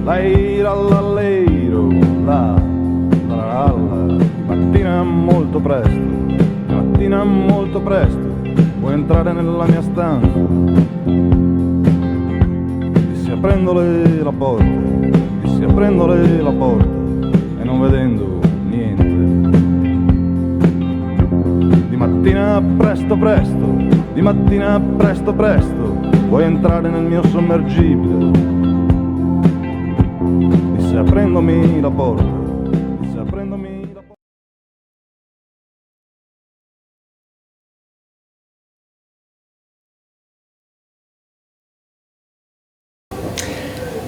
la ira all'alleiro, la, di mattina molto presto, di mattina molto presto, puoi entrare nella mia stanza, dissi aprendole la porta, dissi aprendole la porta, e non vedendo niente. Di mattina presto presto, di mattina presto presto, puoi entrare nel mio sommergibile. Disse aprendomi la porta, disse aprendomi la porta.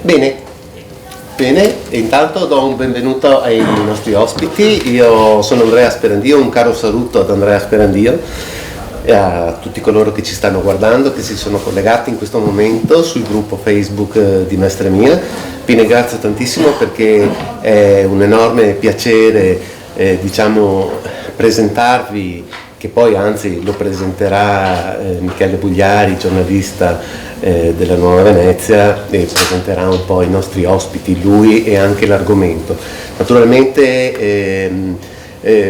Bene, bene, e intanto do un benvenuto ai nostri ospiti. Io sono Andrea Sperandio, un caro saluto ad Andrea Sperandio e a tutti coloro che ci stanno guardando, che si sono collegati in questo momento sul gruppo Facebook di Mestre Mia. Vi ringrazio tantissimo perché è un enorme piacere presentarvi, che poi anzi lo presenterà Michele Bugliari, giornalista della Nuova Venezia, e presenterà un po' i nostri ospiti, lui e anche l'argomento. Naturalmente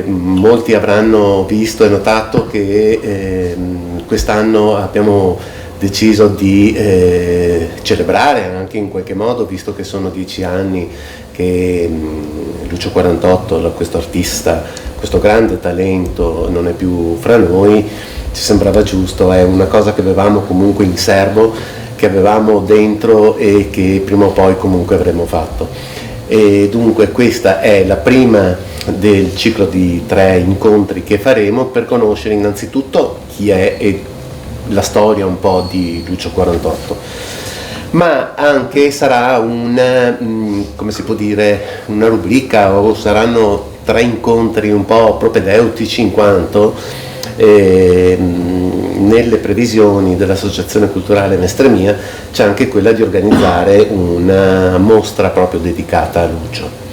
molti avranno visto e notato che quest'anno abbiamo deciso di celebrare anche in qualche modo, visto che sono 10 anni che Lucio 48, questo artista, questo grande talento, non è più fra noi. Ci sembrava giusto, è una cosa che avevamo comunque in serbo, che avevamo dentro e che prima o poi comunque avremmo fatto. E dunque questa è la prima del ciclo di 3 incontri che faremo per conoscere innanzitutto chi è e la storia un po' di Lucio 48, ma anche sarà una rubrica, o saranno 3 incontri un po' propedeutici, in quanto nelle previsioni dell'Associazione Culturale Mestre Mia c'è anche quella di organizzare una mostra proprio dedicata a Lucio.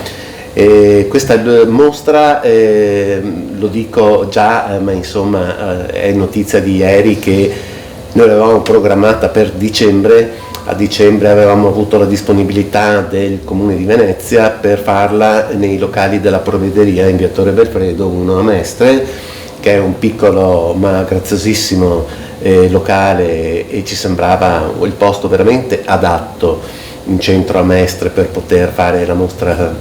Questa mostra, lo dico già, ma insomma è notizia di ieri che noi l'avevamo programmata per dicembre. A dicembre avevamo avuto la disponibilità del Comune di Venezia per farla nei locali della Provvederia in via Torre Belfredo 1 a Mestre, che è un piccolo ma graziosissimo locale, e ci sembrava il posto veramente adatto in centro a Mestre per poter fare la mostra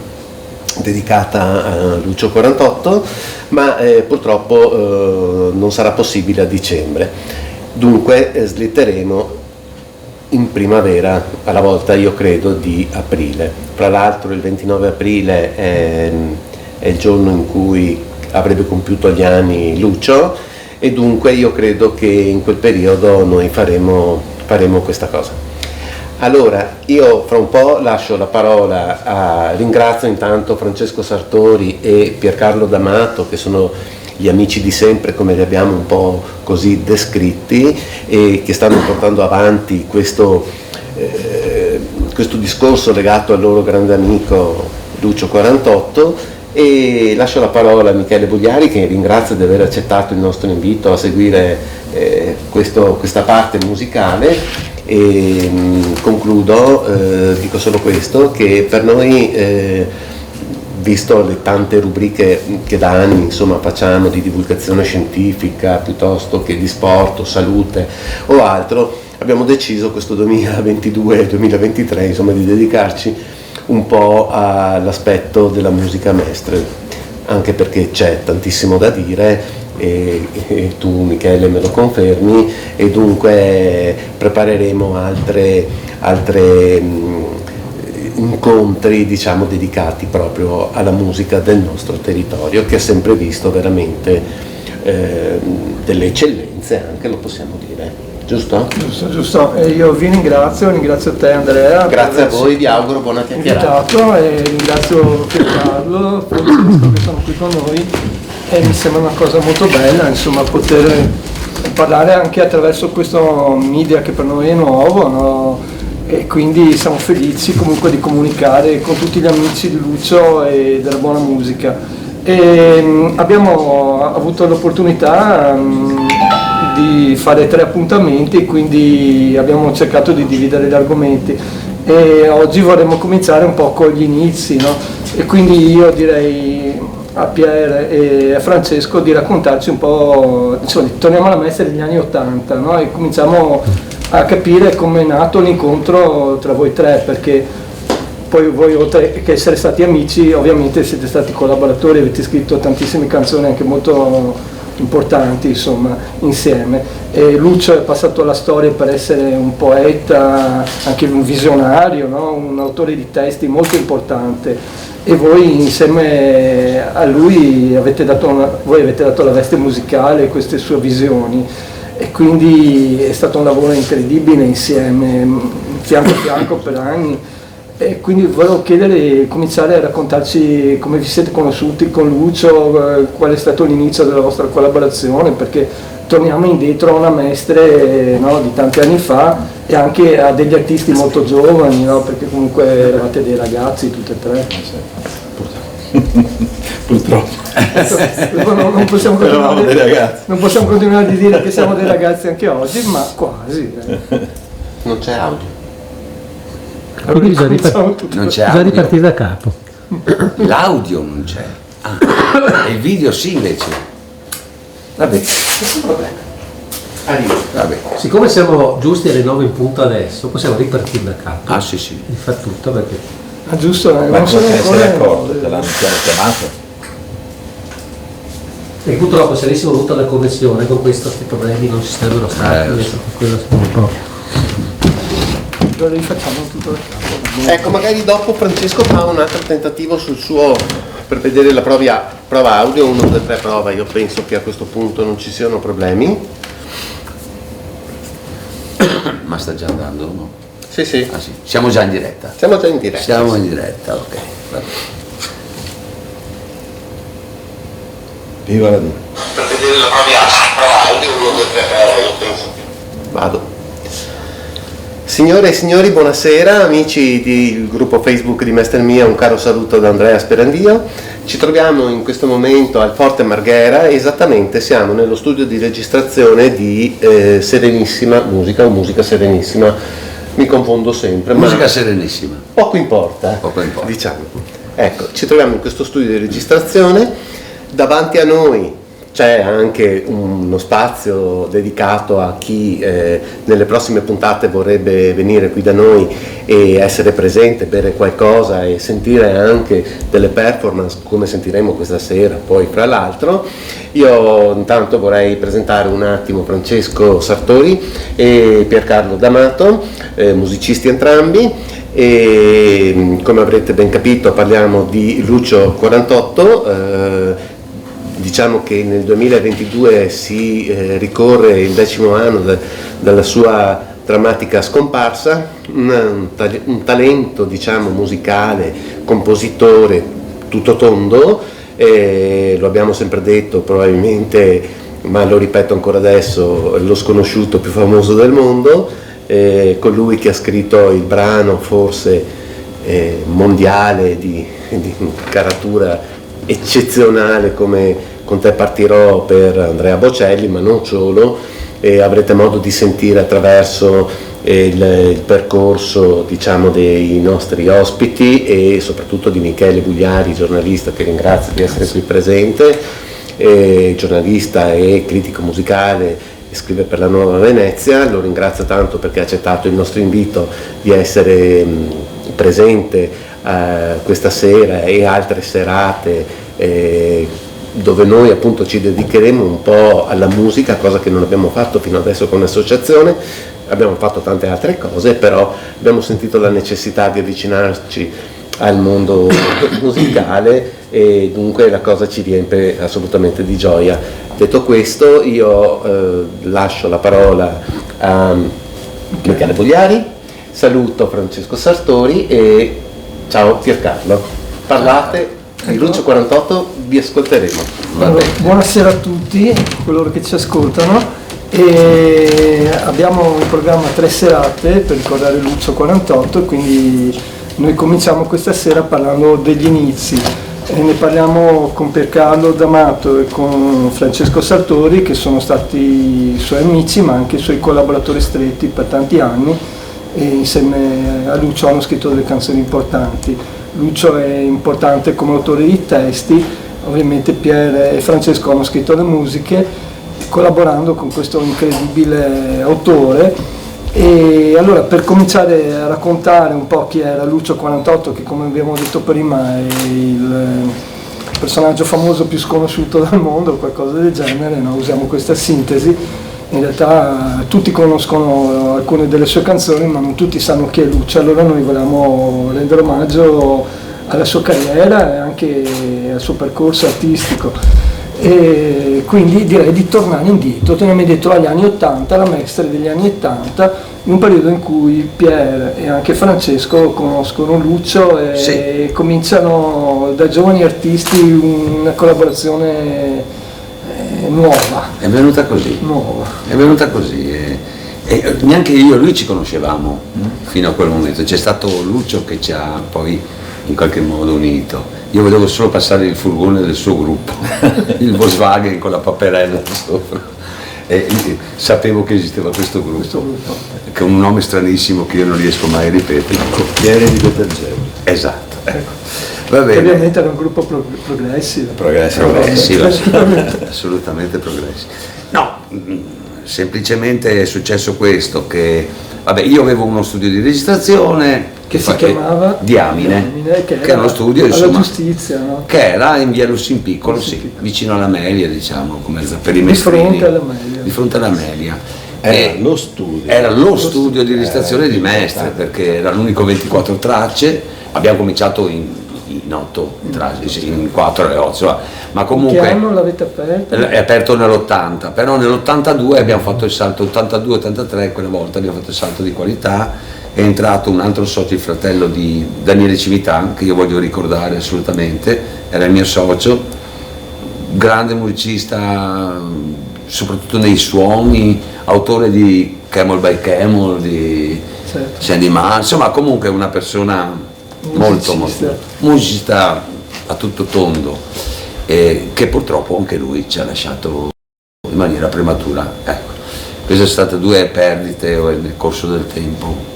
dedicata a Lucio 48, ma purtroppo non sarà possibile a dicembre. Dunque slitteremo in primavera, alla volta io credo di aprile. Fra l'altro il 29 aprile è il giorno in cui avrebbe compiuto gli anni Lucio, e dunque io credo che in quel periodo noi faremo questa cosa. Allora, io fra un po' lascio la parola ringrazio intanto Francesco Sartori e Piercarlo D'Amato, che sono gli amici di sempre, come li abbiamo un po' così descritti, e che stanno portando avanti questo discorso legato al loro grande amico Lucio 48, e lascio la parola a Michele Bugliari, che ringrazio di aver accettato il nostro invito a seguire questa parte musicale, e concludo, dico solo questo, che per noi visto le tante rubriche che da anni insomma facciamo di divulgazione scientifica piuttosto che di sport o salute o altro, abbiamo deciso questo 2022-2023 insomma di dedicarci un po' all'aspetto della musica Mestre, anche perché c'è tantissimo da dire e tu Michele me lo confermi, e dunque prepareremo altre incontri diciamo dedicati proprio alla musica del nostro territorio, che ha sempre visto veramente delle eccellenze, anche lo possiamo dire, giusto? Giusto, e io vi ringrazio te Andrea. Grazie a voi, vi auguro buona chiacchierata. E ringrazio Piercarlo, Francesco, che sono qui con noi, e mi sembra una cosa molto bella insomma poter parlare anche attraverso questo media che per noi è nuovo, no? E quindi siamo felici comunque di comunicare con tutti gli amici di Lucio e della buona musica. E abbiamo avuto l'opportunità di fare 3 appuntamenti, quindi abbiamo cercato di dividere gli argomenti. e oggi vorremmo cominciare un po' con gli inizi, no? E quindi io direi a Pierre e a Francesco di raccontarci un po', insomma, torniamo alla messa degli anni '80, no? E cominciamo a capire come è nato l'incontro tra voi tre, perché poi voi, oltre che essere stati amici, ovviamente siete stati collaboratori, avete scritto tantissime canzoni anche molto importanti, insomma, insieme. E Lucio è passato alla storia per essere un poeta, anche un visionario, no? Un autore di testi molto importante, e voi insieme a lui avete dato la veste musicale, queste sue visioni, e quindi è stato un lavoro incredibile insieme, fianco a fianco per anni. E quindi volevo cominciare a raccontarci come vi siete conosciuti con Lucio, qual è stato l'inizio della vostra collaborazione, perché torniamo indietro a una Mestre, no, di tanti anni fa, e anche a degli artisti molto giovani, no, perché comunque eravate dei ragazzi tutti e tre. Purtroppo. Non possiamo continuare a dire che siamo dei ragazzi anche oggi, ma quasi. Non c'è audio. Quindi bisogna ripartire da capo. L'audio non c'è. E il video sì invece. Vabbè. Vabbè. Siccome siamo giusti alle 9 in punto adesso, possiamo ripartire da capo. Sì. Di fa tutto perché. Giusto, Ma non sono come te ne sei ancora. accorto? Te l'hanno chiamato? E purtroppo se avessimo avuto la connessione con questi problemi non ci sarebbero stati. Quello è un po'. Lo rifacciamo tutto da capo. Ecco, magari dopo Francesco fa un altro tentativo sul suo, per vedere la prova audio, 1, 2, 3 prova. Io penso che a questo punto non ci siano problemi. Ma sta già andando, no? Sì. Sì. Siamo già in diretta. Siamo già in diretta. Siamo in diretta, ok. Vabbè. Viva la Dio. Per vedere la prova audio, 1, 2, 3 prova. Io penso che... Vado. Signore e signori, buonasera, amici del gruppo Facebook di Mestre Mia, un caro saluto da Andrea Sperandio. Ci troviamo in questo momento al Forte Marghera, esattamente siamo nello studio di registrazione di Serenissima Musica, o Musica Serenissima, mi confondo sempre. Musica serenissima. Poco importa, diciamo. Ecco, ci troviamo in questo studio di registrazione, davanti a noi c'è anche uno spazio dedicato a chi nelle prossime puntate vorrebbe venire qui da noi e essere presente, bere qualcosa e sentire anche delle performance come sentiremo questa sera. Poi fra l'altro io intanto vorrei presentare un attimo Francesco Sartori e Piercarlo D'Amato, musicisti entrambi, e come avrete ben capito parliamo di Lucio 48. Diciamo che nel 2022 si ricorre il 10° anno dalla sua drammatica scomparsa, un talento, diciamo, musicale, compositore tutto tondo, lo abbiamo sempre detto probabilmente, ma lo ripeto ancora adesso, lo sconosciuto più famoso del mondo, colui che ha scritto il brano forse mondiale di caratura eccezionale come Con te partirò per Andrea Bocelli, ma non solo, avrete modo di sentire attraverso il percorso, diciamo, dei nostri ospiti e soprattutto di Michele Bugliari, giornalista, che ringrazio di essere qui presente, giornalista e critico musicale, scrive per la Nuova Venezia. Lo ringrazio tanto perché ha accettato il nostro invito di essere presente questa sera e altre serate dove noi appunto ci dedicheremo un po' alla musica, cosa che non abbiamo fatto fino adesso con l'associazione. Abbiamo fatto tante altre cose, però abbiamo sentito la necessità di avvicinarci al mondo musicale e dunque la cosa ci riempie assolutamente di gioia. Detto questo, io lascio la parola a Michele Bugliari, saluto Francesco Sartori e ciao Piercarlo. Parlate di Lucio 48, vi ascolteremo. Allora, buonasera a tutti coloro che ci ascoltano, e abbiamo in programma 3 serate per ricordare Lucio 48, quindi noi cominciamo questa sera parlando degli inizi. Ne parliamo con Piercarlo D'Amato e con Francesco Sartori, che sono stati i suoi amici ma anche i suoi collaboratori stretti per tanti anni, e insieme a Lucio hanno scritto delle canzoni importanti. Lucio è importante come autore di testi, ovviamente Pier e Francesco hanno scritto le musiche, collaborando con questo incredibile autore. E allora, per cominciare a raccontare un po' chi era Lucio 48, che come abbiamo detto prima è il personaggio famoso più sconosciuto del mondo, qualcosa del genere, no? Usiamo questa sintesi. In realtà tutti conoscono alcune delle sue canzoni, ma non tutti sanno chi è Lucio, allora noi volevamo rendere omaggio alla sua carriera e anche al suo percorso artistico. E quindi direi di tornare indietro, torniamo indietro agli anni 80, la Mestre degli anni 80, in un periodo in cui Pier e anche Francesco conoscono Lucio e cominciano da giovani artisti una collaborazione nuova. È venuta così. Nuova. È venuta così. E neanche io e lui ci conoscevamo fino a quel momento. C'è stato Lucio che ci ha poi in qualche modo unito. Io volevo solo passare il furgone del suo gruppo, il Volkswagen con la paperella sopra. E sapevo che esisteva questo gruppo, che è un nome stranissimo che io non riesco mai a ripetere. Cocchiere di detergenti. Esatto. Va Che bene. ovviamente era un gruppo progressivo. Progressivo, assolutamente progressivo. No, semplicemente è successo questo, che vabbè, io avevo uno studio di registrazione Che si chiamava Diamine, che era era uno studio alla insomma, giustizia, no? che era in via Lussin Piccolo, Lussin sì, Piccolo. vicino all'Amelia, diciamo, come per i Di mestrini. fronte all'Amelia. Di fronte all'Amelia. Era lo studio. Era lo studio di registrazione di Mestre, perché era l'unico 24 tracce. Abbiamo cominciato in 8 tracce, sì, in 4 e 8, insomma, ma comunque Che anno l'avete aperto? è aperto nell'80, però nell'82 abbiamo fatto il salto, 82-83, quella volta abbiamo fatto il salto di qualità. È entrato un altro socio, il fratello di Daniele Civitan, che io voglio ricordare assolutamente, era il mio socio, grande musicista, soprattutto nei suoni, autore di Camel by Camel, di Certo. Sandy Marr, insomma comunque una persona molto musicista a tutto tondo, che purtroppo anche lui ci ha lasciato in maniera prematura. Ecco, queste sono state due perdite nel corso del tempo.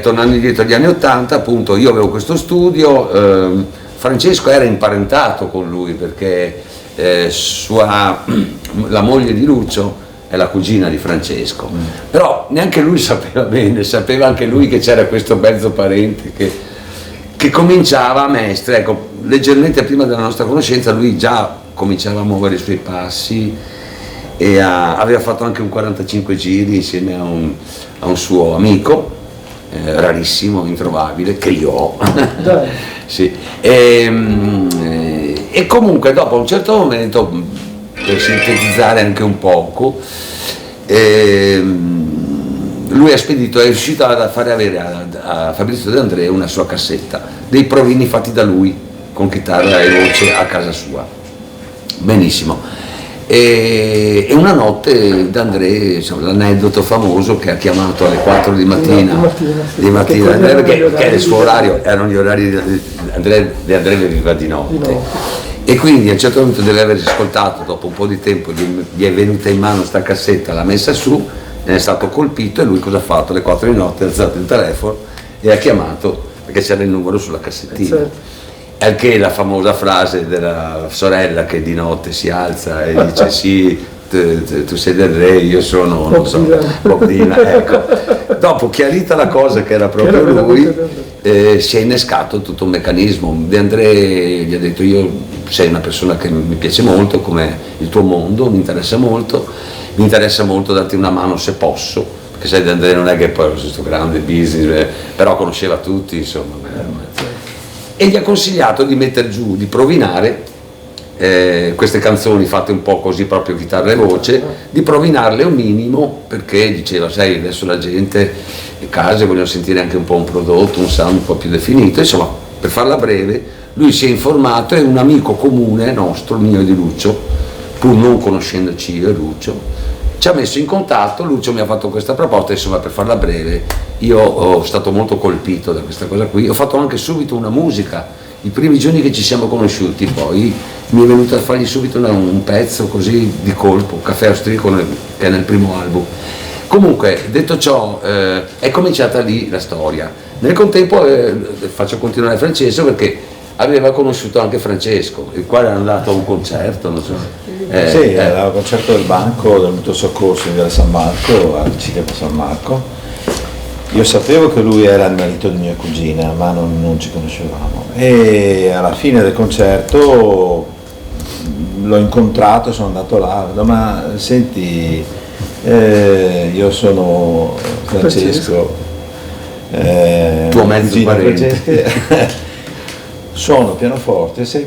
Tornando indietro agli anni 80, appunto, io avevo questo studio, Francesco era imparentato con lui perché la moglie di Lucio è la cugina di Francesco, però neanche lui sapeva bene, sapeva anche lui che c'era questo mezzo parente che cominciava a Mestre, ecco, leggermente prima della nostra conoscenza lui già cominciava a muovere i suoi passi e aveva fatto anche un 45 giri insieme a un suo amico, rarissimo, introvabile, che io ho. Dai. Sì. E comunque dopo a un certo momento, per sintetizzare anche un poco, lui è riuscito a fare avere a Fabrizio De André una sua cassetta, dei provini fatti da lui con chitarra e voce a casa sua. Benissimo. E una notte D'André, insomma, l'aneddoto famoso che ha chiamato alle 4 di mattina, perché è il suo orario, erano gli orari di De André veniva di notte. E quindi a un certo punto deve aver ascoltato, dopo un po' di tempo gli è venuta in mano sta cassetta, l'ha messa su, ne è stato colpito e lui cosa ha fatto? Alle 4 di notte ha alzato il telefono e ha chiamato, perché c'era il numero sulla cassettina. Certo. Al che la famosa frase della sorella che di notte si alza e dice sì, tu sei Del Re, io sono, non so, Bob Dylan, ecco. Dopo chiarita la cosa che era proprio lui, si è innescato tutto un meccanismo. De André gli ha detto: io sei una persona che mi piace molto, come il tuo mondo, mi interessa molto darti una mano se posso, perché sai De André non è che poi era questo grande business, però conosceva tutti, insomma. E gli ha consigliato di mettere giù, di provinare queste canzoni fatte un po' così, proprio chitarra e voce, di provinarle un minimo, perché diceva, sai, adesso la gente, le case vogliono sentire anche un po' un prodotto, un sound un po' più definito, insomma, per farla breve, lui si è informato e un amico comune nostro, mio e di Lucio, pur non conoscendoci io e Lucio, ci ha messo in contatto. Lucio mi ha fatto questa proposta, insomma, per farla breve, io ho stato molto colpito da questa cosa qui, ho fatto anche subito una musica, i primi giorni che ci siamo conosciuti, poi mi è venuto a fargli subito un pezzo così di colpo, Caffè Austriaco, che è nel primo album, Comunque, detto ciò, è cominciata lì la storia. Nel contempo faccio continuare Francesco perché aveva conosciuto anche Francesco, il quale era andato a un concerto, non so. Sì, era un concerto del banco del mutuo soccorso in via San Marco, al Cinema San Marco. Io sapevo che lui era il marito di mia cugina, ma non ci conoscevamo. E alla fine del concerto l'ho incontrato, sono andato là, ho detto, ma senti, io sono Francesco, tuo mezzo parente. Suono pianoforte, se hai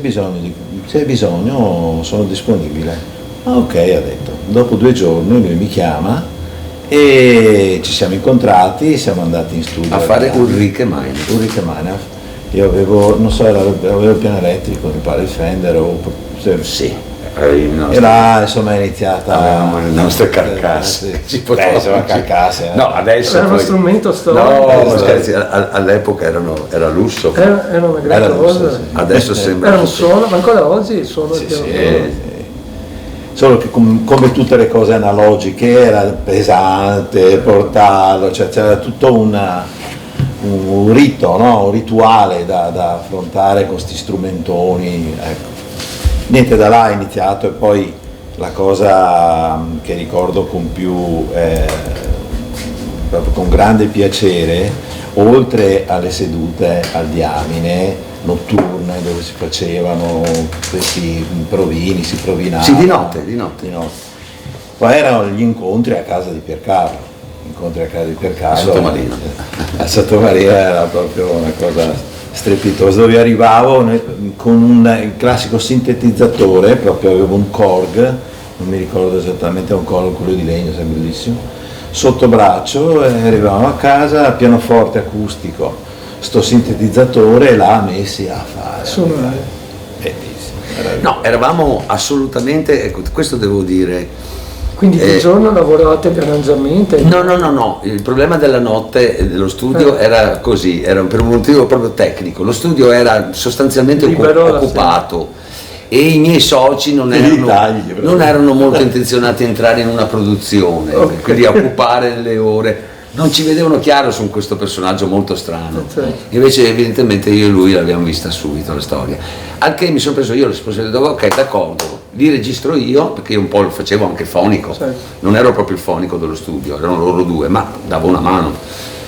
bisogno sono disponibile. Ah, ok, ha detto. Dopo 2 giorni lui mi chiama e ci siamo incontrati, siamo andati in studio a fare Ulrike Meinhof. Io avevo, non so, avevo il piano elettrico, mi pare il Fender sì. E là insomma è iniziata le nostre carcasse. Carcasse. No, adesso era uno strumento storico. No, scherzi, all'epoca era lusso. Era una grande cosa. Sì. Adesso sembra. Era un suono, ma ancora oggi il suono Sì, è solo che come tutte le cose analogiche era pesante portarlo, cioè c'era tutto un rito, no? Un rituale da affrontare con questi strumentoni, ecco. Niente, da là è iniziato e poi la cosa che ricordo con più, proprio con grande piacere, oltre alle sedute al Diamine notturne dove si facevano questi provini, si provinava. Sì, di notte. Poi erano gli incontri a casa di Piercarlo. Sottomarino. A Sottomarino era proprio una cosa strepitosa, dove arrivavo con il classico sintetizzatore, proprio avevo un Korg, non mi ricordo esattamente, un Korg, quello di legno, sempre bellissimo, sotto braccio, e arrivavamo a casa, pianoforte acustico, sto sintetizzatore, e là messi a fare. Bellissimo. No, eravamo assolutamente, ecco, questo devo dire. Quindi di giorno lavoravate per arrangiamenti? No, il problema della notte dello studio era così, era per un motivo proprio tecnico. Lo studio era sostanzialmente occupato e i miei soci non erano molto intenzionati a entrare in una produzione, quindi a occupare le ore. Non ci vedevano chiaro su questo personaggio molto strano. Invece evidentemente io e lui l'abbiamo vista subito la storia. Al che mi sono preso io la responsabilità, ok, d'accordo, li registro io, perché io un po' facevo anche fonico, non ero proprio il fonico dello studio, erano loro due, ma davo una mano.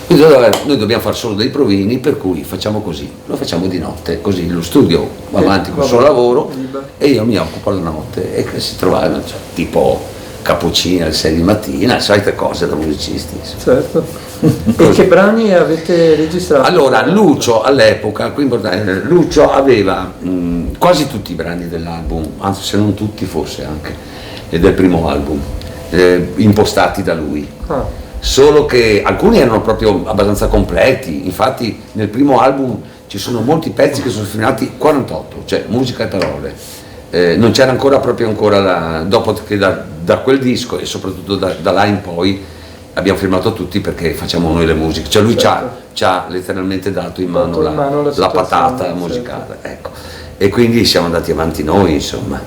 Quindi noi dobbiamo fare solo dei provini, per cui facciamo così, lo facciamo di notte, così lo studio va avanti con il suo lavoro e io mi occupo la notte, e si trovava tipo cappuccino alle 6 di mattina, solite cose da musicisti. Certo. E che brani avete registrato? Allora, Lucio all'epoca, Lucio aveva quasi tutti i brani dell'album, anzi se non tutti forse anche, e del primo album, impostati da lui. Solo che alcuni erano proprio abbastanza completi, infatti nel primo album ci sono molti pezzi che sono firmati 48, cioè musica e parole. Non c'era ancora dopo che da quel disco e soprattutto da là in poi abbiamo firmato tutti, perché facciamo noi le musiche, cioè lui ci ha letteralmente dato in mano la patata musicale, ecco. E quindi siamo andati avanti noi, insomma.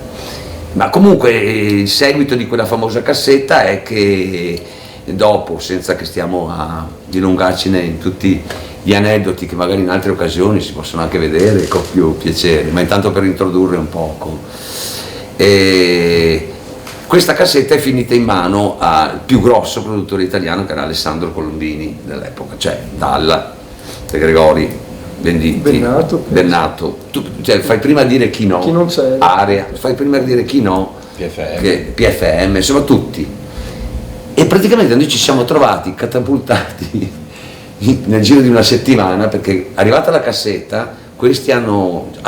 Ma comunque il seguito di quella famosa cassetta è che dopo, senza che stiamo a dilungarci in tutti gli aneddoti che magari in altre occasioni si possono anche vedere con più piacere, ma intanto per introdurre un poco. Questa cassetta è finita in mano al più grosso produttore italiano, che era Alessandro Colombini dell'epoca, cioè Dalla, De Gregori, Venditti, Bennato. Tu, cioè, fai prima dire chi no, non c'è. Area, fai prima dire chi no, PFM, insomma tutti. E praticamente noi ci siamo trovati catapultati nel giro di una settimana, perché arrivata la cassetta questi ha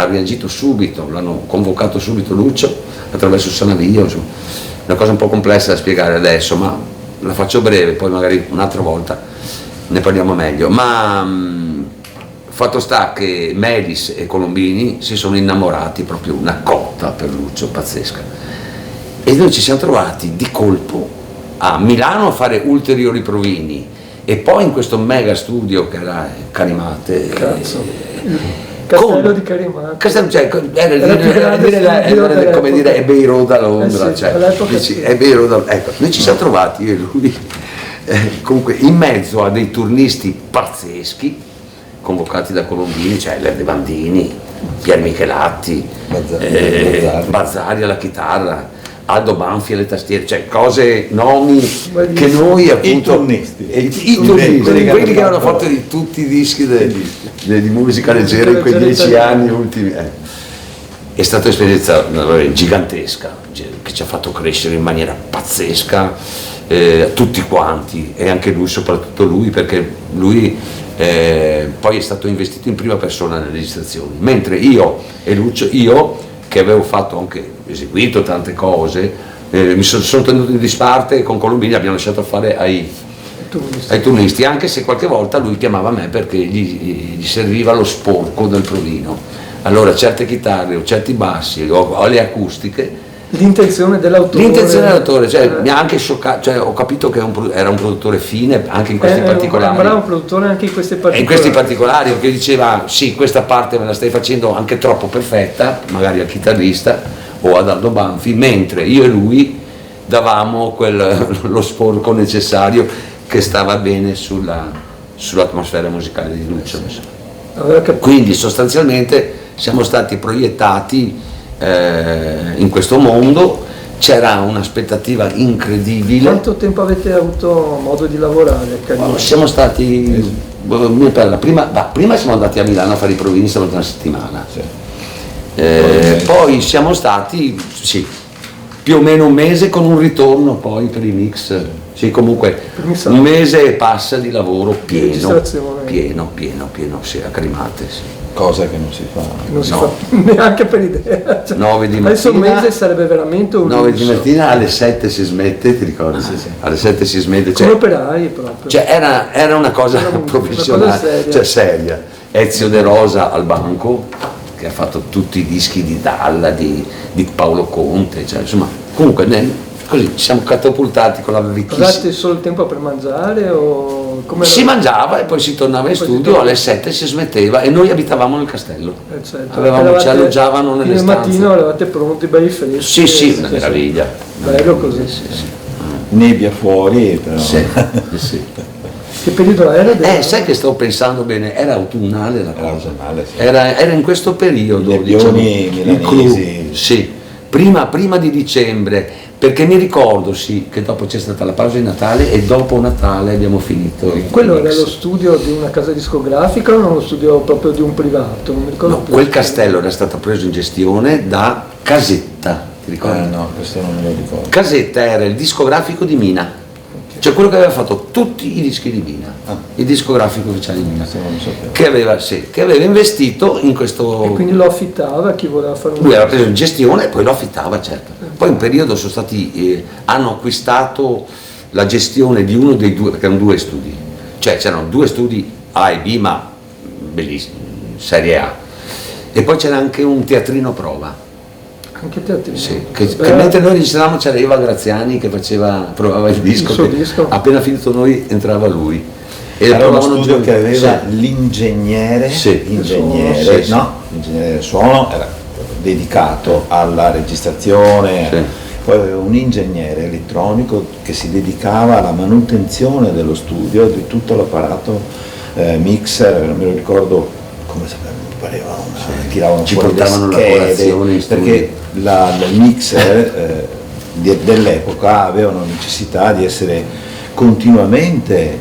reagito subito, l'hanno convocato subito Lucio attraverso Sanavio, una cosa un po' complessa da spiegare adesso, ma la faccio breve, poi magari un'altra volta ne parliamo meglio. Ma fatto sta che Melis e Colombini si sono innamorati, proprio una cotta per Lucio pazzesca, e noi ci siamo trovati di colpo a Milano a fare ulteriori provini, e poi in questo mega studio che era Carimate, Castello di Carimate, cioè, era come dire Abbey Road a Londra, cioè, Abbey Road, ecco, noi ci siamo trovati io e lui comunque in mezzo a dei turnisti pazzeschi convocati da Colombini, cioè Lerdi Bandini, Pier Michelatti, Bazzari alla chitarra, Aldo Banfi alle tastiere, cioè nomi che noi appunto... I turnisti. Quelli che hanno fatto di tutti i dischi di musica leggera in quei 10 anni ultimi. È stata un'esperienza gigantesca, che ci ha fatto crescere in maniera pazzesca tutti quanti, e anche lui, soprattutto lui, perché lui poi è stato investito in prima persona nelle registrazioni, mentre io e Lucio, che avevo fatto anche, eseguito tante cose, mi sono tenuto in disparte, e con Colombini abbiamo lasciato fare ai turnisti, anche se qualche volta lui chiamava me perché gli serviva lo sporco del provino. Allora certe chitarre o certi bassi o le acustiche, l'intenzione dell'autore, cioè mi ha anche scioccato, cioè ho capito che era un produttore fine anche in questi particolari. Era un produttore anche in questi particolari. E in questi particolari, perché diceva sì, questa parte me la stai facendo anche troppo perfetta, magari al chitarrista o ad Aldo Banfi, mentre io e lui davamo lo sporco necessario che stava bene sull'atmosfera musicale di Lucio. Quindi sostanzialmente siamo stati proiettati in questo mondo, c'era un'aspettativa incredibile. Quanto tempo avete avuto modo di lavorare? Siamo stati prima siamo andati a Milano a fare i provini, siamo stati una settimana, poi siamo stati più o meno un mese, con un ritorno poi per i mix, comunque un mese e passa di lavoro pieno, a Crimate. Cosa che non si fa. Non si fa neanche per idea. 9 di mattina. Adesso un mese sarebbe veramente un 9 di mattina, alle 7 si smette, ti ricordi? Sì. Alle 7 si smette. Come operai proprio. Cioè era una cosa professionale, seria. Ezio De Rosa al banco, che ha fatto tutti i dischi di Dalla, di Paolo Conte, cioè, insomma, comunque così ci siamo catapultati con la vecchissima. Usate solo il tempo per mangiare o come? Si mangiava e poi si tornava in studio, alle 7 si smetteva e noi abitavamo nel castello. Certo. Ci alloggiavano nelle stanze. Il mattino eravate pronti, belli freschi. Sì, una meraviglia. Bello così. Nebbia fuori, però. Sì. Che periodo era? Sai che sto pensando bene, era autunnale la cosa. Sì. Era in questo periodo, nebbioni milanesi. Sì, prima di dicembre, perché mi ricordo che dopo c'è stata la pausa di Natale e dopo Natale abbiamo finito. Quello era lo studio di una casa discografica o lo studio proprio di un privato? Non mi ricordo più. Quel castello era stato preso in gestione da Casetta, ti ricordi? No, questo non me lo ricordo. Casetta era il discografico di Mina. Cioè quello che aveva fatto tutti i dischi di Mina, il discografico ufficiale di Mina, che aveva investito in questo. E quindi lo affittava a chi voleva fare un. Lui era preso in gestione e poi lo affittava, certo. Poi un periodo sono stati, hanno acquistato la gestione di uno dei due, perché erano 2 studi, cioè c'erano 2 studi A e B, ma bellissimi, serie A, e poi c'era anche un teatrino prova. Anche teatrino? Sì, che mentre noi registravamo c'era Eva Graziani che provava il disco, appena finito noi entrava lui. Era uno studio che aveva l'ingegnere, l'ingegnere del suono, era dedicato alla registrazione, poi aveva un ingegnere elettronico che si dedicava alla manutenzione dello studio, di tutto l'apparato mixer, non me lo ricordo come pareva tiravano ci fuori portavano le lavorazioni, perché il mixer dell'epoca avevano necessità di essere continuamente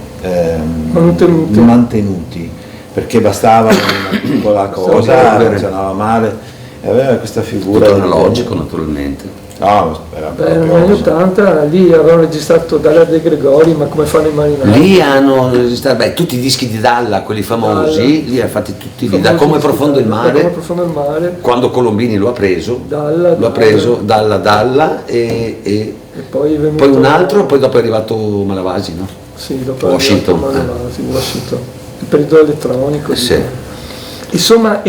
mantenuti, perché bastava una piccola cosa, funzionava male, e aveva questa figura tutto analogico naturalmente. No, era negli anni 80 lì avevano registrato Dalla De Gregori, ma come fanno i marinai? Lì hanno registrato tutti i dischi di Dalla, quelli famosi, lì hanno fatti tutti lì, da Come profondo il mare, quando Colombini lo ha preso, Dalla e poi un altro, poi dopo è arrivato Malavasi, no? Sì, dopo Washington. Washington, il periodo elettronico. Sì. Insomma,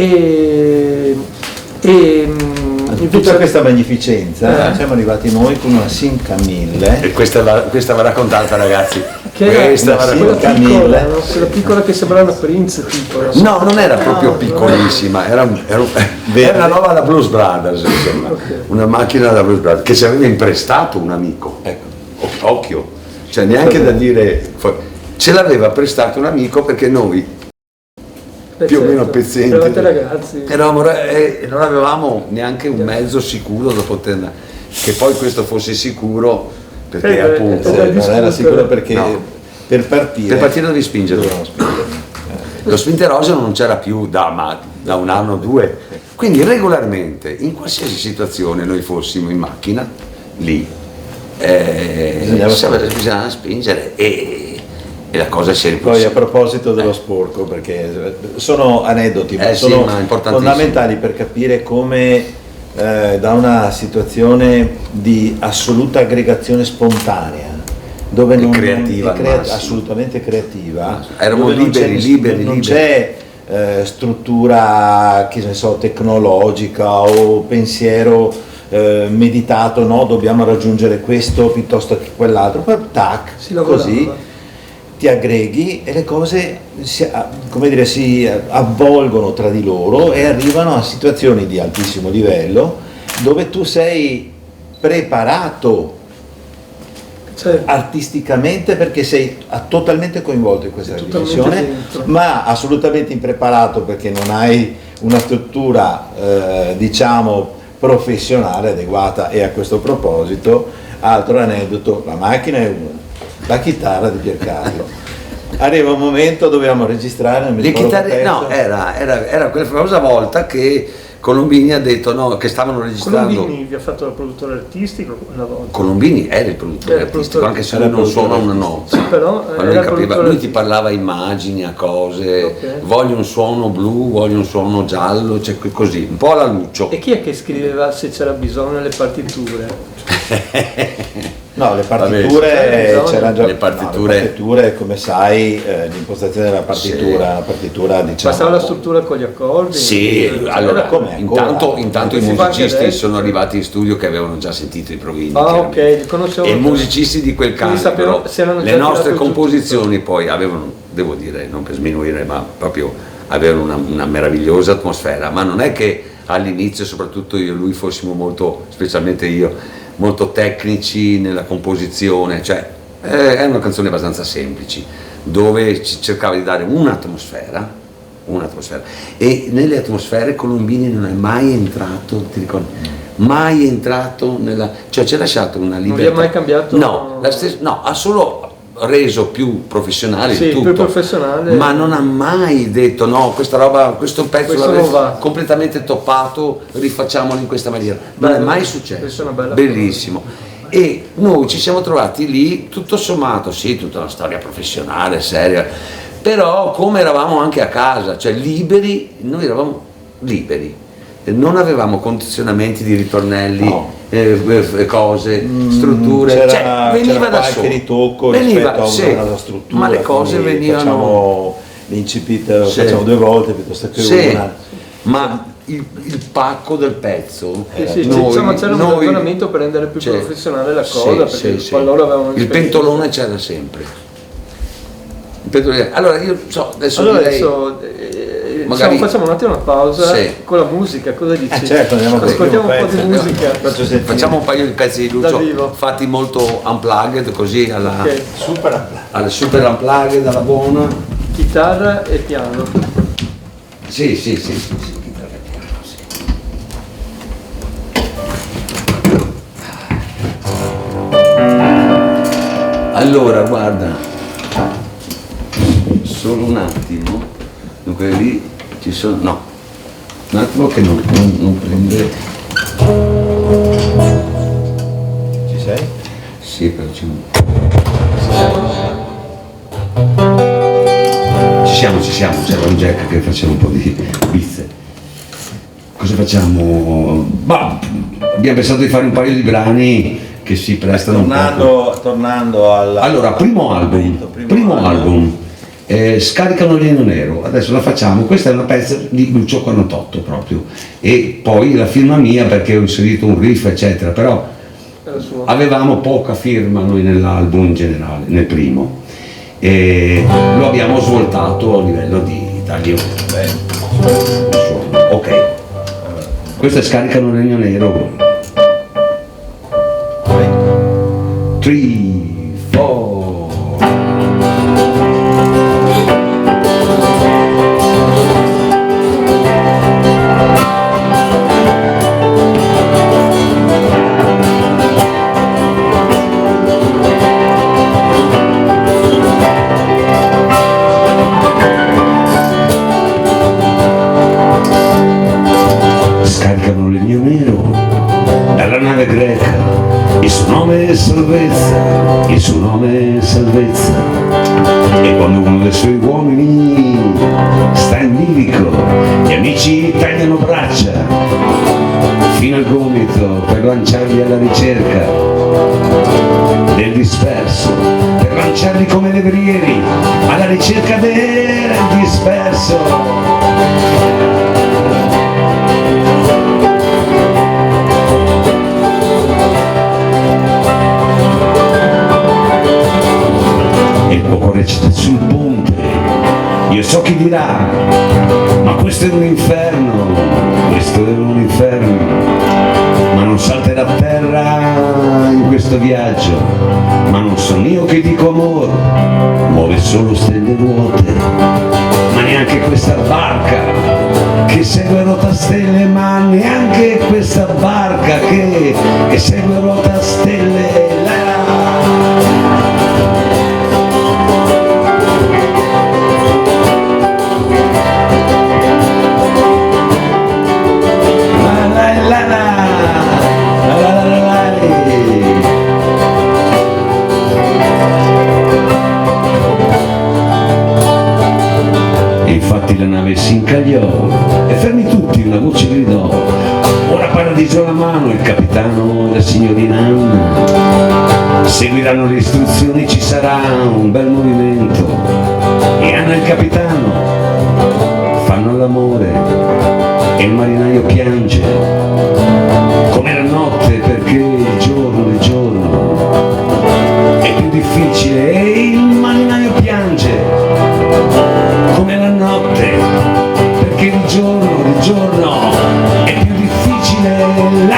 in tutta questa magnificenza siamo arrivati noi con una Simca 1000. E questa va raccontata, ragazzi. Questa quella piccola che sembrava una Prince tipo. No, non era proprio piccolissima, era una roba da Blues Brothers, insomma. Una macchina da Blues Brothers che ci aveva imprestato un amico. Ecco, occhio. cioè neanche da dire, ce l'aveva prestato un amico perché noi più o meno pezzenti eravate ragazzi, non avevamo neanche un mezzo sicuro da poter, che poi questo fosse sicuro perché appunto non era sicuro perché no. per partire devi spingere. dovevamo spingere. Lo spinteroseno non c'era più da un anno o due, quindi regolarmente in qualsiasi situazione noi fossimo in macchina lì bisognava spingere e la cosa si è Poi a riposta. proposito dello sporco, perché sono aneddoti, ma Sì, sono ma importantissimi. fondamentali per capire come da una situazione di assoluta aggregazione spontanea, dove non creativa al massimo. assolutamente creativa, Eravamo dove non liberi. non c'è struttura, che ne so, tecnologica o pensiero meditato, no, dobbiamo raggiungere questo piuttosto che quell'altro, poi tac, Si lavorava. così ti aggreghi e le cose si avvolgono tra di loro e arrivano a situazioni di altissimo livello dove tu sei preparato artisticamente perché sei totalmente coinvolto in questa dimensione, ma assolutamente impreparato perché non hai una struttura diciamo professionale adeguata. E a questo proposito, altro aneddoto, la macchina è una, la chitarra di Piercarlo. Arriva un momento, dovevamo registrare, non mi Le ricordo chitarre, che no, pezzo. era quella famosa volta che Colombini ha detto no, che stavano registrando. Colombini vi ha fatto il produttore artistico una volta. Colombini era il produttore Era il artistico, produttore- anche se era lui non il suona produttore una nota. Sì, però Ma era lui il capiva, produttore lui ti parlava a immagini, a cose, Ok. voglio un suono blu, voglio un suono giallo, cioè così, un po' alla Lucio. E chi è che scriveva se c'era bisogno le partiture? No, le Vabbè, partiture c'era già. le partiture- no, le partiture, come sai, l'impostazione della partitura, la partitura diciamo. Passava la struttura con gli accordi? Sì, allora com'è intanto ancora? i Si fa anche musicisti adesso. sono arrivati in studio che avevano già sentito i provini. Ah, chiaramente. ok, li conoscevo. E i musicisti di quel Quindi caso, sapevano- però, si erano le già nostre tirato giù composizioni poi avevano, devo dire, non per sminuire, ma proprio avevano una meravigliosa atmosfera. Ma non è che all'inizio, soprattutto io e lui, fossimo molto, specialmente io, molto tecnici nella composizione, cioè è una canzone abbastanza semplice, dove ci cercava di dare un'atmosfera, e nelle atmosfere Colombini non è mai entrato, ti ricordi? Mai entrato nella, cioè ci ha lasciato una libertà. vi ha mai cambiato? No, no, ha solo reso più professionale Sì, il tutto, più professionale. ma non ha mai detto no, questa roba, questo pezzo Questo l'avevo non va. completamente toppato, rifacciamolo in questa maniera. Non è Bello. mai Questa è successo. una bella Bellissimo. E noi ci siamo trovati lì, tutto sommato, sì, tutta una storia professionale, seria, però come eravamo anche a casa, cioè liberi, noi eravamo liberi, non avevamo condizionamenti di ritornelli, No. Cose, strutture, C'era veniva da qualche solo. ritocco Veniva, rispetto a sì, una struttura, ma le cose quindi venivano. facciamo l'incipit, Sì. facciamo 2 volte piuttosto che Sì, una. ma il pacco del pezzo, Sì, noi- insomma, c'era un noi- ragionamento per rendere più cioè, professionale la sì, cosa, sì, perché sì. poi loro avevano il un'esperienza. pentolone c'era sempre. Il pentolone- allora io so, adesso Allora direi- adesso magari- facciamo un attimo una pausa Sì. con la musica, cosa dici? Certo, andiamo a Ascoltiamo un po' pezzo. di musica. Faccio sentire. facciamo un paio di pezzi di Dal Lucio vivo. fatti molto unplugged, così alla Ok, super unplugged, alla buona. chitarra e piano. Sì, chitarra e piano, sì. Allora, guarda, solo un attimo, dunque lì ci sono, no, un attimo che non prende, Ci sei? sì, però ci siamo, c'era un Jack che faceva un po' di bizze. Cosa facciamo? Bah, abbiamo pensato di fare un paio di brani che si prestano un po'. Tornando Allora, primo album, Scaricano Legno Nero, adesso la facciamo, questa è una pezza di Lucio 48 proprio, e poi la firma mia perché ho inserito un riff eccetera, però Era suo. avevamo poca firma noi nell'album in generale, nel primo, e lo abbiamo svoltato a livello di taglio. Ok, questo è Scaricano Legno Nero. 3, 4 il suo nome è salvezza, e quando uno dei suoi uomini sta in bilico, gli amici tagliano braccia fino al gomito per lanciarli alla ricerca del disperso, per lanciarli come levrieri alla ricerca del disperso. E il poco recita sul ponte, io so chi dirà, ma questo è un inferno, questo è un inferno, ma non salterà a terra in questo viaggio, ma non sono io che dico amor, muove solo stelle vuote, ma neanche questa barca che segue rota stelle, ma neanche questa barca che segue rota stelle. La nave si incagliò e fermi tutti una voce gridò: ora paradiso alla mano, il capitano e la signorina Anna seguiranno le istruzioni, ci sarà un bel movimento, e Anna e il capitano fanno l'amore e il marinaio piange come la notte, perché il giorno è più difficile, e il marinaio piange come la notte, perché il giorno è più difficile. La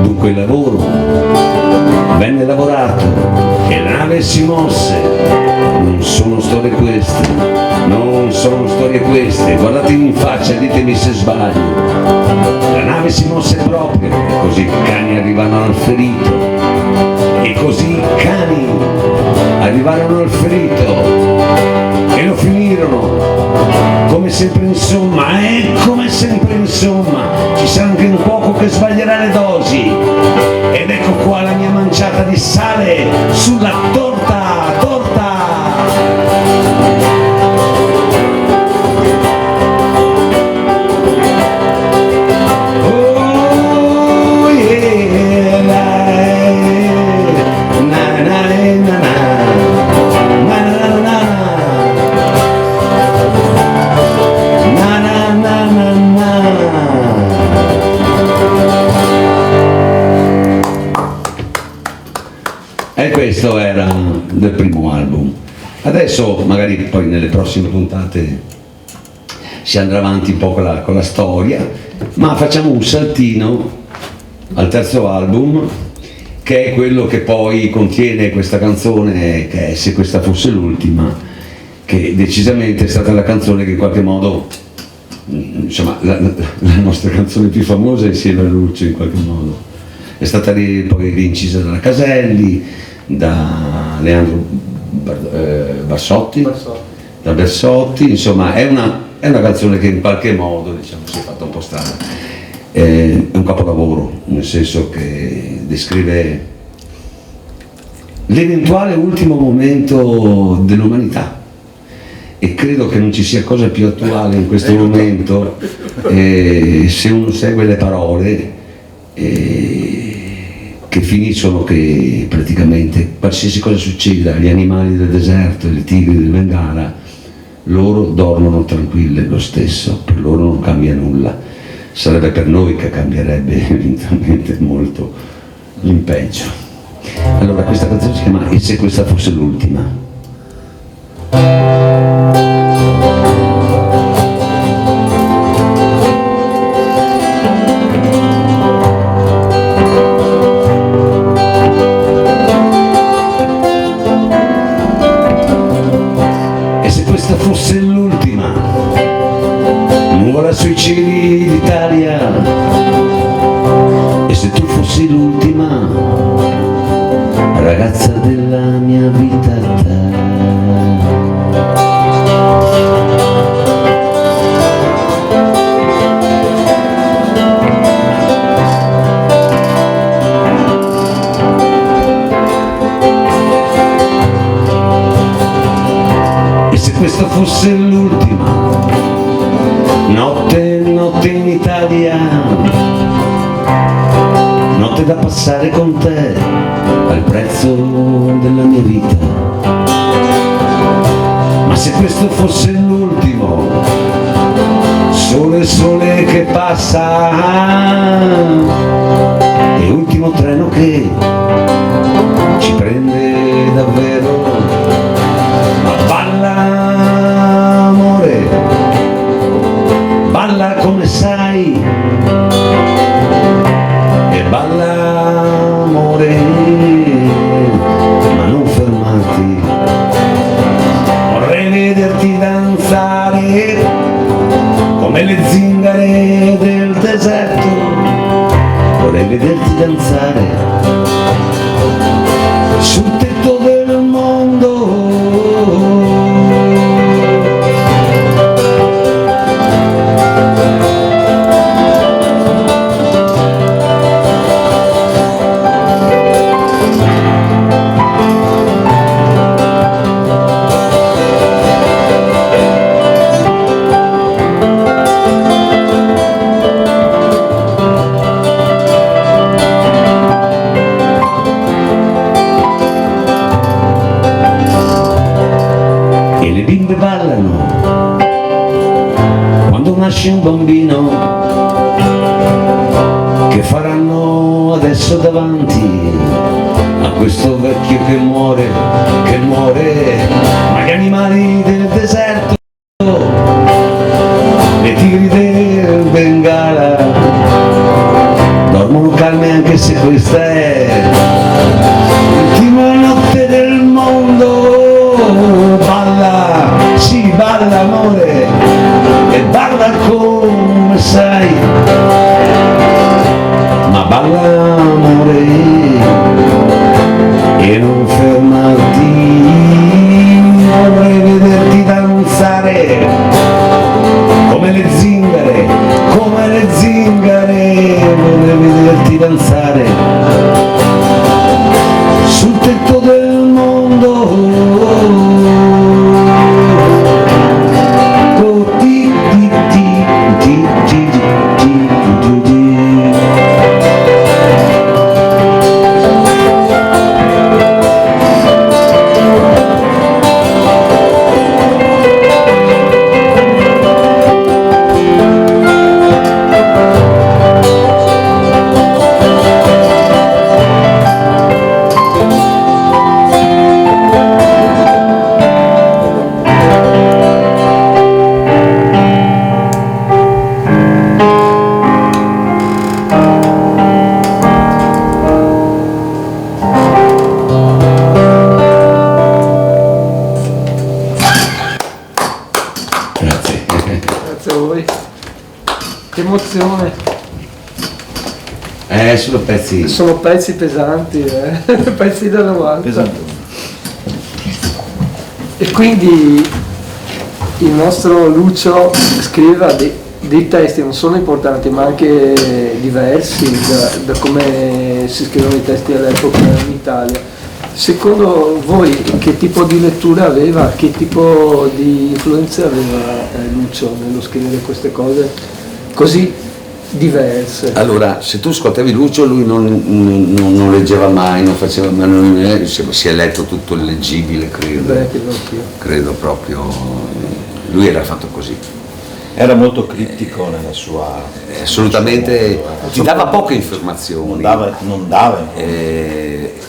Dunque il lavoro venne lavorato e la nave si mosse. Non sono storie queste, non sono storie queste, guardatemi in faccia e ditemi se sbaglio. La nave si mosse proprio, e così i cani arrivarono al ferito, e così i cani arrivarono al ferito e lo finirono. Come sempre insomma, come sempre insomma, ci sarà anche un poco che sbaglierà le dosi, ed ecco qua la mia manciata di sale sulla torta. Oh yeah, na na na na E questo era del primo album. Adesso magari poi nelle prossime puntate si andrà avanti un po' con la storia, ma facciamo un saltino al terzo album, che è quello che poi contiene questa canzone, che è Se questa fosse l'ultima, che decisamente è stata la canzone che in qualche modo, insomma, la nostra canzone più famosa insieme a Lucio, in qualche modo è stata poi rincisa dalla Caselli, da Leandro Barsotti, da Bersotti, insomma è una canzone che in qualche modo, diciamo, si è fatta un po' strada. È un capolavoro, nel senso che descrive l'eventuale ultimo momento dell'umanità, e credo che non ci sia cosa più attuale in questo momento, se uno segue le parole, che finiscono che praticamente qualsiasi cosa succeda, gli animali del deserto, i tigri del Bengala, loro dormono tranquille lo stesso, per loro non cambia nulla. Sarebbe per noi che cambierebbe eventualmente molto in peggio. Allora questa canzone si chiama E se questa fosse l'ultima. E se questa fosse l'ultima, nuvola sui cieli d'Italia, e se tu fossi l'ultima ragazza della mia vita. E se questa fosse l'ultima notte, notte in Italia, notte da passare con te al prezzo della mia vita. Ma se questo fosse l'ultimo sole, sole che passa, e ultimo treno che ci prende davvero, ma balla amore, balla come sai, e balla amore, ma non fermarti. Vorrei vederti danzare come le zingare del deserto, vorrei vederti danzare sul tetto del mondo. Ballano quando nasce un bambino, che faranno adesso davanti a questo vecchio che muore, ma gli animali del deserto, le tigri del Bengala, dormono calme anche se questa è l'ultima notte del mondo. Balla, sì, balla amore, e balla come sai, ma balla amore e non fermarti. Vorrei vederti danzare come le zingare, vorrei vederti danzare sul tetto del mondo. Che emozione! Sono pezzi pesanti, pezzi da 90. Pesante. E quindi il nostro Lucio scriveva dei testi non solo importanti ma anche diversi da come si scrivono i testi all'epoca in Italia. Secondo voi che tipo di lettura aveva, che tipo di influenze aveva Lucio nello scrivere queste cose così diverse? Allora, se tu ascoltavi Lucio, lui non leggeva mai, non faceva mai, si è letto tutto il leggibile, credo. Beh, credo anch'io. Credo proprio, lui era fatto così. Era molto criptico nella sua... Assolutamente, ti dava poche informazioni. Non dava.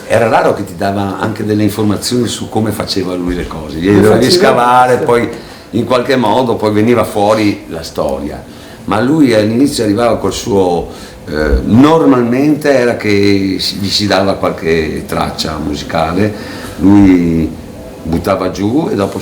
Era raro che ti dava anche delle informazioni su come faceva lui le cose, gli dovevi scavare, poi in qualche modo poi veniva fuori la storia. Ma lui all'inizio arrivava col suo, normalmente era che gli si dava qualche traccia musicale, lui buttava giù e dopo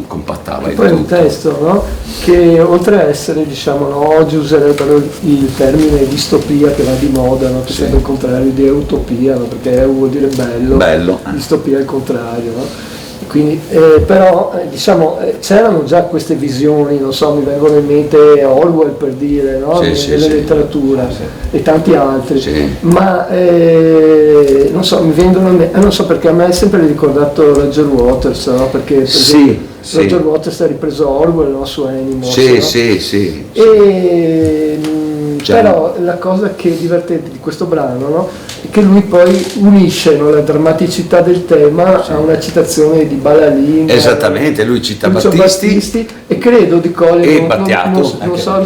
compattava Che il poi è un tutto. testo, no? Che oltre a essere, diciamo, no, oggi userebbero il termine distopia che va di moda, no? Che sarebbe il contrario di utopia, no? Perché vuol dire bello, distopia è il contrario, no? Quindi, però diciamo, c'erano già queste visioni, non so, mi vengono in mente Orwell per dire, no? Nella letteratura e tanti altri, ma non so, mi vengono in mente, non so perché a me è sempre ricordato Roger Waters, no? Perché per esempio, Roger Waters ha ripreso Orwell, no? Su Animals, no? E, però la cosa che è divertente di questo brano, no? È che lui poi unisce, no, la drammaticità del tema a una citazione di Balalin, esattamente, lui cita Battisti e credo di cogliere, e Battiato, non so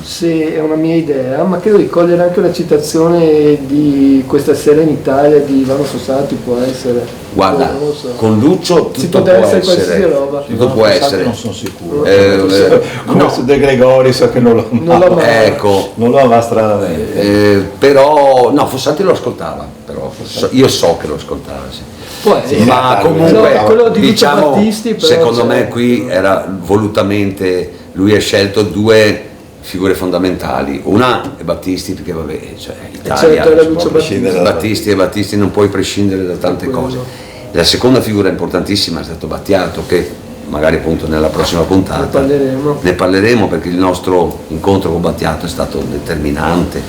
se è una mia idea, ma credo di cogliere anche una citazione di Questa sera in Italia di Ivano Fossati, può essere. Guarda, non lo so. con Lucio tutto può essere, roba. tutto può essere. Non sono sicuro. No. Su De Gregori so che non lo ecco, non lo ama stranamente. però no, Fossati lo ascoltava, però io so che lo ascoltava, sì. Può essere. Ma comunque quello di diciamo, Battisti, però, secondo me qui era volutamente, lui ha scelto due figure fondamentali, una è Battisti, perché vabbè, cioè Italia, certo, era Lucio Battisti e Battisti non puoi prescindere da tante cose. La seconda figura importantissima è stato Battiato, che magari appunto nella prossima puntata ne parleremo, perché il nostro incontro con Battiato è stato determinante,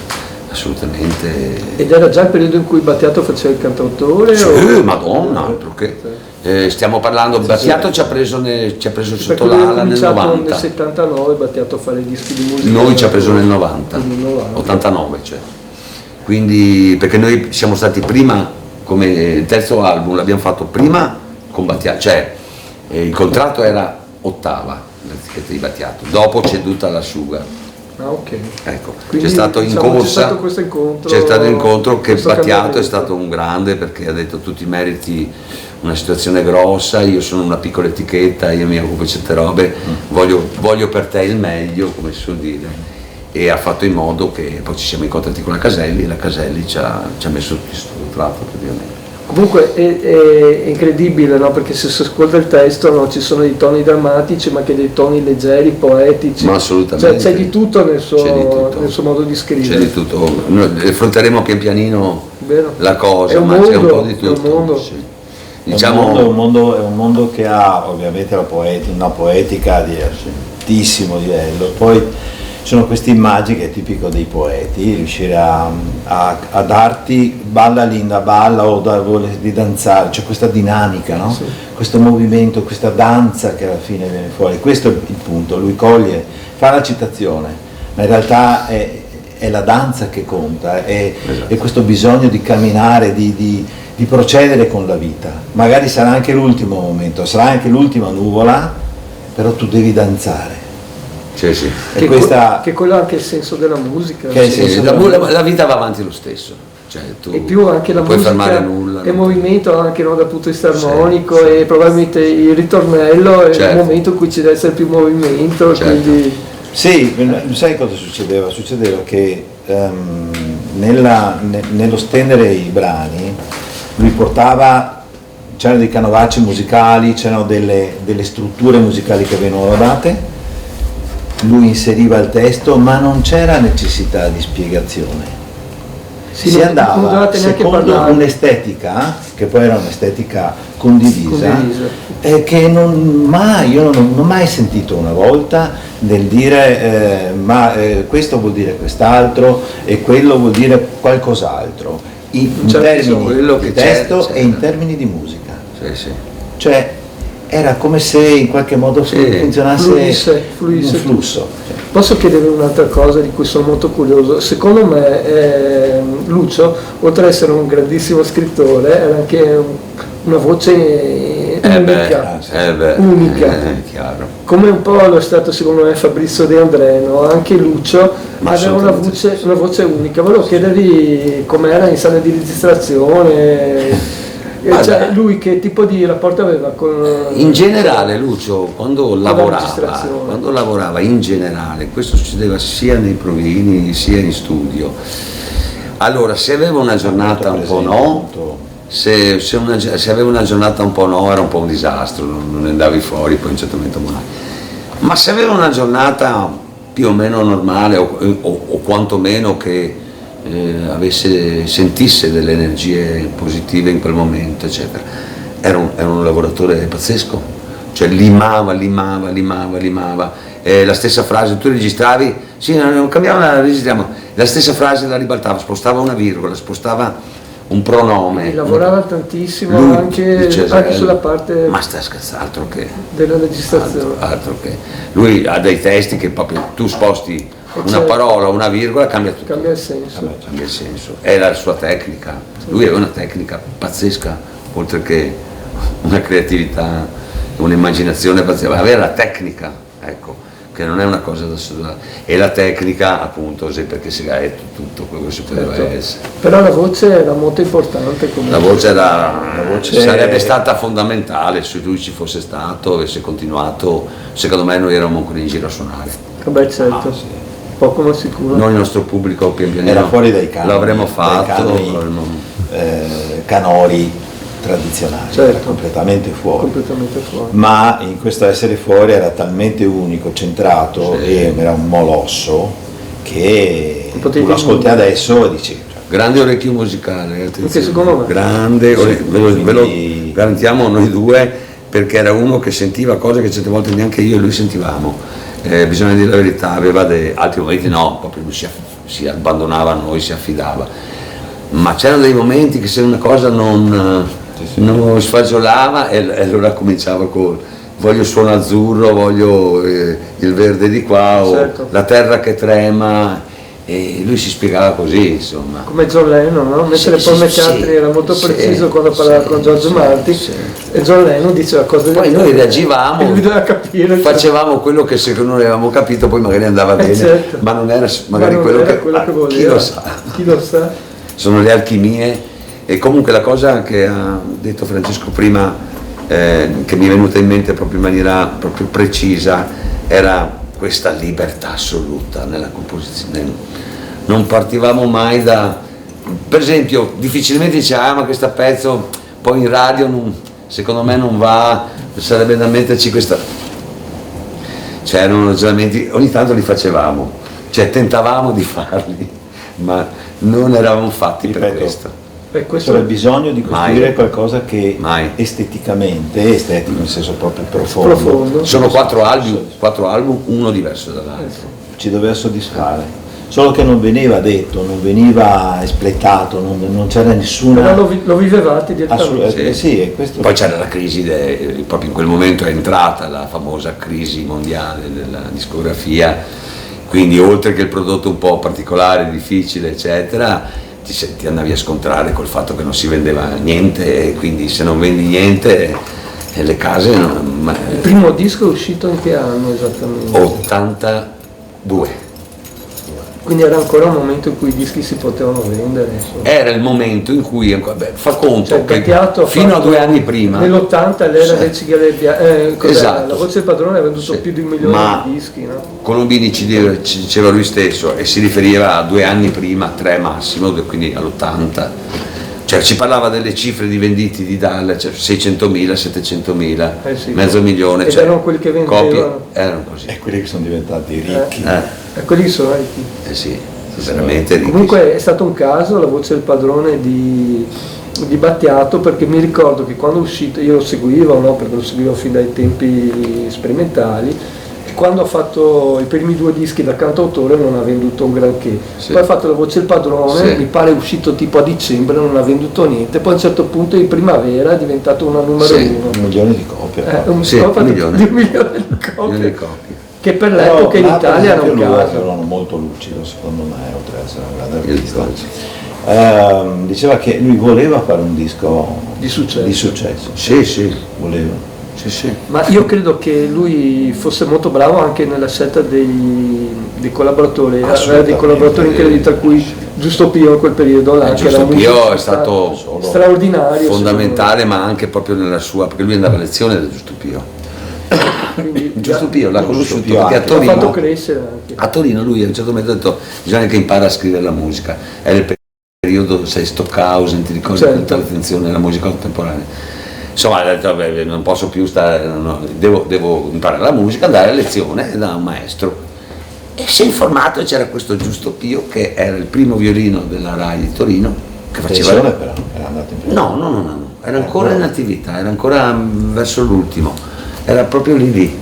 assolutamente. Ed era già il periodo in cui Battiato faceva il cantautore? Madonna, altro che. Stiamo parlando, Battiato ci ha preso sotto l'ala nel 90. Nel 79 Battiato a fare i dischi di musica. Noi ci ha preso nel 90, 89 cioè. Quindi, perché noi siamo stati prima, come il terzo album l'abbiamo fatto prima con Battiato, cioè il contratto era ottava l'etichetta di Battiato, dopo ceduta alla Sugar. Ecco, quindi, c'è stato in diciamo, corsa, c'è stato incontro che Battiato è stato un grande, perché ha detto tutti i meriti, una situazione grossa, io sono una piccola etichetta, io mi occupo di certe robe, voglio per te il meglio, come si suol dire, e ha fatto in modo che poi ci siamo incontrati con la Caselli, e la Caselli ci ha messo tutto questo contratto praticamente. Comunque è incredibile, no? Perché se si ascolta il testo, no, ci sono dei toni drammatici, ma anche dei toni leggeri, poetici. Ma assolutamente. C'è di tutto nel suo modo di scrivere. C'è di tutto. Noi affronteremo pian pianino la cosa, c'è un po' di tutto. Sì. Diciamo, è un mondo che ha ovviamente una poetica di altissimo livello. Poi sono queste immagini che è tipico dei poeti, riuscire a darti balla linda, balla o di danzare, c'è questa dinamica, no? Sì. Questo movimento, questa danza che alla fine viene fuori. Questo è il punto, lui coglie, fa la citazione, ma in realtà è la danza che conta, è questo bisogno di camminare, di procedere con la vita. Magari sarà anche l'ultimo momento, sarà anche l'ultima nuvola, però tu devi danzare. Sì, sì. Che quello è anche il senso della musica. La vita va avanti lo stesso. Cioè, tu e più anche la non puoi musica fermare nulla, è movimento anche, no, dal punto di vista armonico, e probabilmente il ritornello è il momento in cui ci deve essere più movimento. Quindi... Sì, sai cosa succedeva? Succedeva che nello stendere i brani lui portava, c'erano dei canovacci musicali, c'erano delle strutture musicali che venivano date, lui inseriva il testo, ma non c'era necessità di spiegazione. Si andava secondo un'estetica, che poi era un'estetica condivisa. Che io non ho mai sentito una volta nel dire questo vuol dire quest'altro e quello vuol dire qualcos'altro, in termini di testo e in termini di musica. Sì. Cioè era come se in qualche modo funzionasse un flusso. Posso chiedere un'altra cosa di cui sono molto curioso? Secondo me Lucio, oltre ad essere un grandissimo scrittore, era anche una voce unica. Chiaro. Come un po' lo è stato secondo me Fabrizio De André, no? Anche Lucio aveva una voce unica. Volevo chiedergli com'era in sala di registrazione. Cioè, lui che tipo di rapporto aveva con... In generale Lucio quando lavorava in generale, questo succedeva sia nei provini sia in studio, allora se aveva una giornata un po' se avevi una giornata un po' no, era un po' un disastro, non andavi fuori, poi a un certo momento mai. Ma se aveva una giornata più o meno normale o quantomeno che sentisse delle energie positive in quel momento, eccetera, era un lavoratore pazzesco, cioè limava. La stessa frase, tu registravi, sì, non cambiava, la registriamo, la stessa frase la ribaltava, spostava una virgola, spostava un pronome. E lavorava tantissimo Lui anche dice, sulla parte ma sta scherzando, altro che della registrazione. altro che lui ha dei testi che proprio tu sposti una certo. parola, una virgola, cambia tutto. Cambia il senso. Cambia il senso. È la sua tecnica. Lui aveva una tecnica pazzesca, oltre che una creatività, un'immaginazione pazzesca, aveva la tecnica, ecco, che non è una cosa da solo. E la tecnica, appunto, perché si è tutto quello che si poteva essere. Però la voce era molto importante comunque. La voce sarebbe stata fondamentale se lui ci fosse stato, avesse continuato. Secondo me noi eravamo ancora in giro a suonare. Vabbè, certo. Poco ma sicuro. Noi il nostro pubblico pian pianino Era fuori dai canoni, l'avremmo fatto. Canori tradizionali, Certo. era completamente fuori. Completamente fuori. Ma in questo essere fuori era talmente unico, centrato, Sì. e era un molosso che Potevi tu lo ascolti dire. adesso e dici, Grande orecchio musicale, attenzione. Anche secondo me. Grande, ve lo quindi- garantiamo noi due, perché era uno che sentiva cose che certe volte neanche io e lui sentivamo. Bisogna dire la verità, aveva altri momenti no, proprio lui si abbandonava a noi, si affidava. Ma c'erano dei momenti che se una cosa non sfagiolava e allora cominciava con voglio il suono azzurro, voglio il verde di qua, Certo. o la terra che trema, e lui si spiegava così, insomma. Come John Lennon, no? Mentre Sì, poi sì, McCartney sì, era molto sì, preciso quando parlava sì, con George sì, Martin, sì. e John Lennon diceva cose Poi noi reagivamo, e lui doveva capire. facevamo quello che secondo noi avevamo capito, poi magari andava bene, certo. ma non era magari non quello, era che, quello che voleva. chi lo sa. Chi lo sa? Sono le alchimie. E comunque la cosa che ha detto Francesco prima, che mi è venuta in mente proprio in maniera proprio precisa, era questa libertà assoluta nella composizione. Non partivamo mai per esempio, difficilmente diceva ma questo pezzo poi in radio secondo me non va, sarebbe da metterci questa. Cioè erano ragionamenti, ogni tanto li facevamo, cioè tentavamo di farli, ma non eravamo fatti per Ripeto, questo. Questo c'era il bisogno di costruire Mai. qualcosa che Mai. esteticamente, estetico nel senso proprio profondo, Sono quattro album, uno diverso dall'altro. ci doveva soddisfare, solo che non veniva detto, non veniva espletato, non c'era nessuna. Però lo vivevate direttamente. Sì, e questo. Poi c'era la crisi, proprio in quel momento è entrata la famosa crisi mondiale della discografia, quindi oltre che il prodotto un po' particolare, difficile, eccetera, ti andavi a scontrare col fatto che non si vendeva niente, e quindi se non vendi niente le case Il primo disco è uscito in che anno esattamente? 82. Quindi era ancora un momento in cui i dischi si potevano vendere, insomma. Era il momento in cui, fa conto Cioè, che Battiato ha fino a fatto 2 anni prima, nell'80 l'era Sì. del Cigale Bianco, Esatto. La voce del padrone ha venduto Sì. più di 1 milione Ma di dischi, no? Colombini ci diceva lui stesso, e si riferiva a 2 anni prima, 3 massimo, quindi all'80, cioè ci parlava delle cifre di venditi di Dalla, cioè 600.000, 700.000, Sì. mezzo milione, Ed cioè, erano quelli che vendevano. copie, erano così. E quelli che sono diventati ricchi. E quelli sono i Sì, veramente ricchi. Comunque è stato un caso la voce del padrone di Battiato, perché mi ricordo che quando è uscito, io lo seguivo, no? Perché lo seguivo fin dai tempi sperimentali, e quando ha fatto i primi 2 dischi da cantautore non ha venduto un granché. Sì. Poi ha fatto la voce del padrone, Sì. mi pare è uscito tipo a dicembre, non ha venduto niente, poi a un certo punto in primavera è diventato una numero Sì. 1. 1 milione di copie. Sì, ha un fatto milione. di 1 milione di Milioni copie, di copie. che per Però, l'epoca in là, per Italia era un esempio, lui caso. era molto lucido secondo me, oltre ad essere un grande Il artista. ricordo. Diceva che lui voleva fare un disco Di successo. Sì, voleva. sì. Ma io credo che lui fosse molto bravo anche nella scelta dei collaboratori, aveva dei Assolutamente. collaboratori incredibili, tra cui Giusto Pio in quel periodo là, che era Giusto un Pio musicista è stato straordinario, fondamentale, ma anche proprio nella sua, perché lui andava a lezione da Giusto Pio. quindi Giusto Pio l'ha Giusto conosciuto Pio perché a anche. l'ha fatto Torino, crescere anche. a Torino lui a un certo momento ha detto bisogna che impara a scrivere la musica, era il periodo, sai, Stockhausen, ti ricordi Certo. tutta l'attenzione alla musica contemporanea. Insomma, ho detto, vabbè, non posso più stare, devo imparare la musica, andare a lezione da un maestro. E si è informato e c'era questo Giusto Pio, che era il primo violino della RAI di Torino, che faceva... Pensione però, era andato in pensione. No, era ancora in attività, era ancora verso l'ultimo, era proprio lì.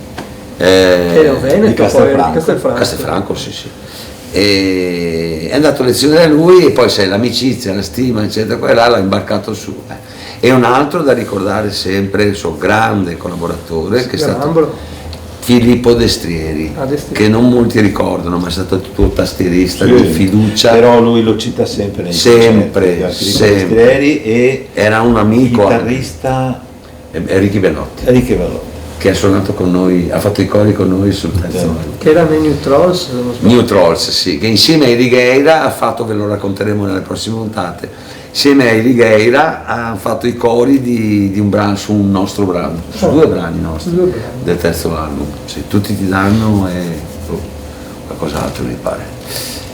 Era Veneto, di Castelfranco. Castelfranco, sì. E è andato a lezione da lui e poi sai, l'amicizia, la stima, eccetera, qua e là l'ha imbarcato su. E un altro da ricordare sempre, il suo grande collaboratore, che è stato Filippo Destrieri, che non molti ricordano, ma è stato il tuo tastierista di fiducia. Però lui lo cita sempre nei sempre. Destrieri, e era un amico, chitarrista Ricky Bellotti, che ha suonato con noi, ha fatto i cori con noi sul terzo album. Che era nei New Trolls, se non sbaglio. New Trolls, sì, che insieme a Righeira ha fatto, ve lo racconteremo nelle prossime puntate, insieme a Righeira ha fatto i cori di un brano, su un nostro brano, su due brani nostri del terzo album. Sì, tutti ti danno e qualcos'altro mi pare.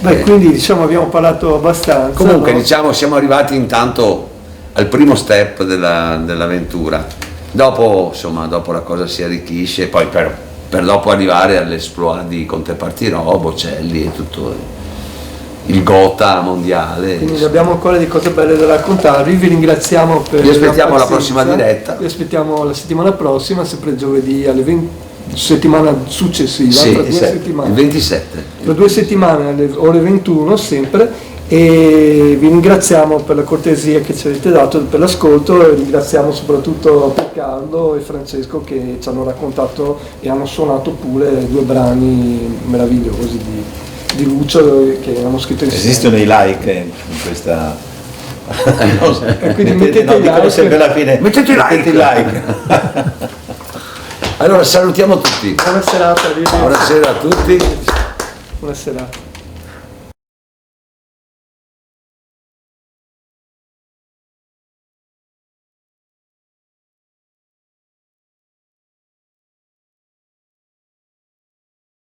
Beh, quindi diciamo abbiamo parlato abbastanza. Comunque no? diciamo siamo arrivati intanto al primo step dell'avventura. Dopo, insomma, dopo la cosa si arricchisce, poi per dopo arrivare all'esploit di Contepartirò, Bocelli e tutto il Gotha mondiale. Quindi abbiamo ancora di cose belle da raccontarvi, vi ringraziamo per Vi aspettiamo alla pazienza. prossima diretta. Vi aspettiamo la settimana prossima, sempre giovedì alle 20, settimana successiva, Sì, tra 2 il settimane. 27. Tra 2 settimane alle ore 21 sempre, e vi ringraziamo per la cortesia che ci avete dato, per l'ascolto, e ringraziamo soprattutto Carlo e Francesco che ci hanno raccontato e hanno suonato pure 2 brani meravigliosi di Lucio che hanno scritto insieme. Esistono i like in questa... E quindi mettete no, i dicono like. sempre alla fine, Mettete i like. like. Allora salutiamo tutti. Buona serata, arrivederci. Buonasera a tutti. Buona serata.